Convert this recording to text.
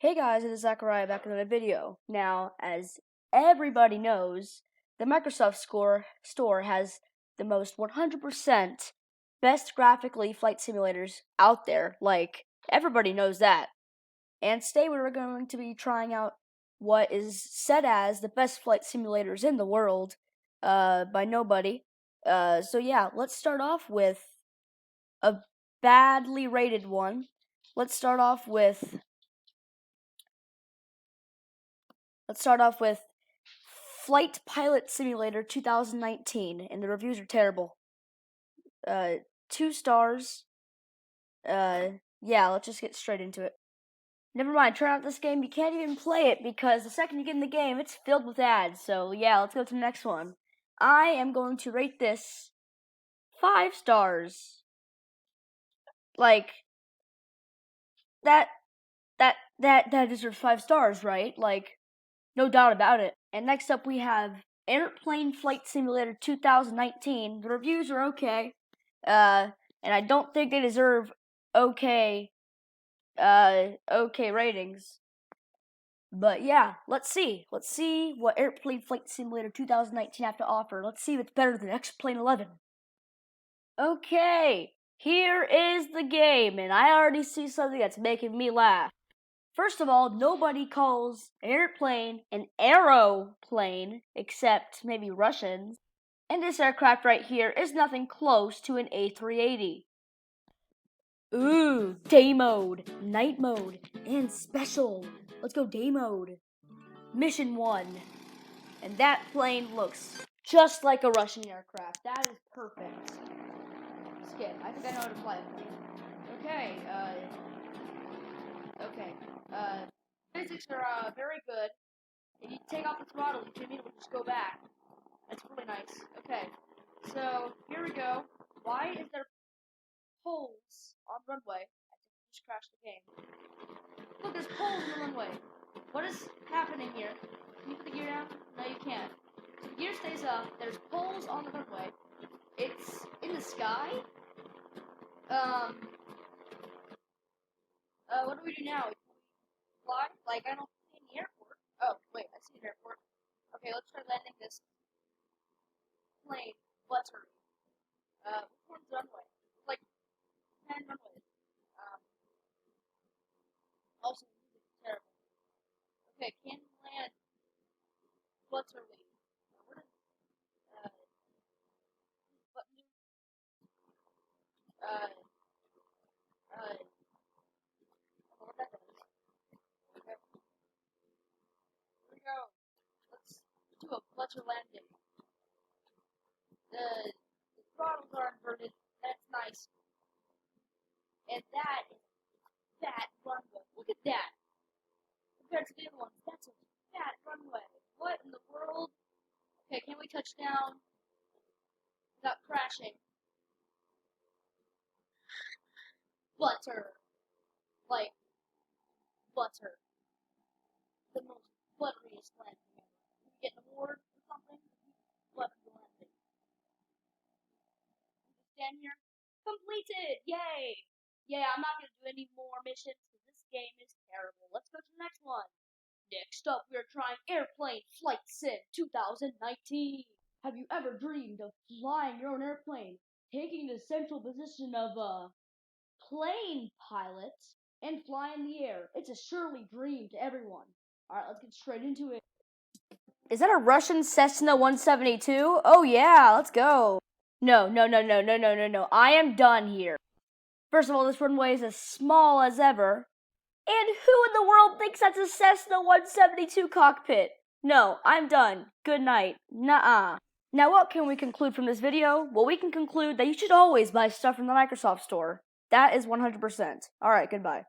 Hey guys, it is Zachariah back with another video. Now, as everybody knows, the Microsoft store has the most 100% best graphically flight simulators out there. Like, everybody knows that. And today we're going to be trying out what is said as the best flight simulators in the world by nobody. So yeah, let's start off with a badly rated one. Let's start off with Flight Pilot Simulator 2019, and the reviews are terrible. 2 stars. Yeah, let's just get straight into it. Never mind, turn out this game, you can't even play it because the second you get in the game, it's filled with ads. So yeah, let's go to the next one. I am going to rate this 5 stars. Like, that deserves 5 stars, right? Like, no doubt about it. And next up we have Airplane Flight Simulator 2019. The reviews are okay. And I don't think they deserve okay ratings. But yeah, let's see. Let's see what Airplane Flight Simulator 2019 have to offer. Let's see if it's better than X-Plane 11. Okay, here is the game, and I already see something that's making me laugh. First of all, nobody calls an airplane an aeroplane, except maybe Russians. And this aircraft right here is nothing close to an A380. Ooh, day mode, night mode, and special. Let's go day mode. Mission 1. And that plane looks just like a Russian aircraft. That is perfect. Skip. I think I know how to fly a plane. Okay, physics are very good. If you take off the throttle, you can immediately just go back. That's really nice. Okay, so here we go. Why is there poles on runway? I just crashed the game. Look, there's poles on the runway. What is happening here? Can you put the gear down? No, you can't. So the gear stays up. There's poles on the runway. It's in the sky. What do we do now? Fly? Like, I don't see an airport. Oh, wait, I see an airport. Okay, let's try landing this plane. Buttery. Which one's runway? Like, 10 runways. Also, music is terrible. Okay, can land Buttery. What is, button do? I don't know what that does. Okay, here we go. Let's do a Flutter landing. The throttles are inverted. That's nice. And that is fat runway. Look at that. Compared to the other ones, that's a fat runway. What in the world? Okay, can we touch down without crashing? Butter. Like, butter. The most butteriest landing ever. Can we get an award or something? Butter landing. Stand here. Completed! Yay! Yeah, I'm not gonna do any more missions because this game is terrible. Let's go to the next one. Next up, we're trying Airplane Flight Sim 2019. Have you ever dreamed of flying your own airplane, taking the central position of a plane pilot, and fly in the air? It's a surely dream to everyone. Alright, let's get straight into it. Is that a Russian Cessna 172? Oh yeah, let's go. No. I am done here. First of all, this runway is as small as ever. And who in the world thinks that's a Cessna 172 cockpit? No, I'm done. Good night. Nuh-uh. Now what can we conclude from this video? Well, we can conclude that you should always buy stuff from the Microsoft Store. That is 100%. Alright, goodbye.